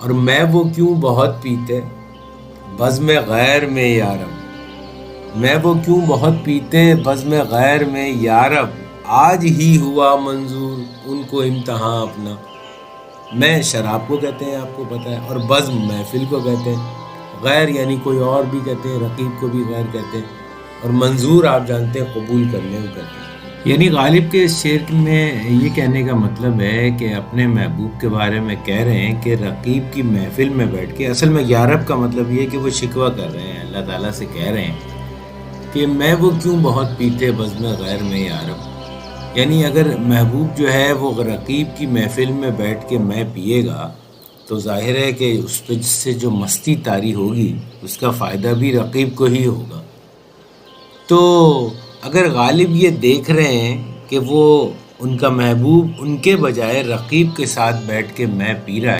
اور میں وہ کیوں بہت پیتے بزم غیر میں یارب، میں وہ کیوں بہت پیتے بزم غیر میں یارب، آج ہی ہوا منظور ان کو امتحان اپنا۔ میں شراب کو کہتے ہیں، آپ کو پتہ ہے، اور بزم محفل کو کہتے ہیں، غیر یعنی کوئی اور بھی کہتے ہیں، رقیب کو بھی غیر کہتے ہیں، اور منظور آپ جانتے ہیں قبول کرنے کو کہتے ہیں۔ یعنی غالب کے اس شعر میں یہ کہنے کا مطلب ہے کہ اپنے محبوب کے بارے میں کہہ رہے ہیں کہ رقیب کی محفل میں بیٹھ کے، اصل میں یارب کا مطلب یہ ہے کہ وہ شکوہ کر رہے ہیں، اللہ تعالیٰ سے کہہ رہے ہیں کہ میں وہ کیوں بہت پیتے بزم غیر میں یارب، یعنی اگر محبوب جو ہے وہ رقیب کی محفل میں بیٹھ کے میں پیے گا تو ظاہر ہے کہ اس پہ سے جو مستی طاری ہوگی اس کا فائدہ بھی رقیب کو ہی ہوگا۔ تو اگر غالب یہ دیکھ رہے ہیں کہ وہ ان کا محبوب ان کے بجائے رقیب کے ساتھ بیٹھ کے میں پی رہا ہے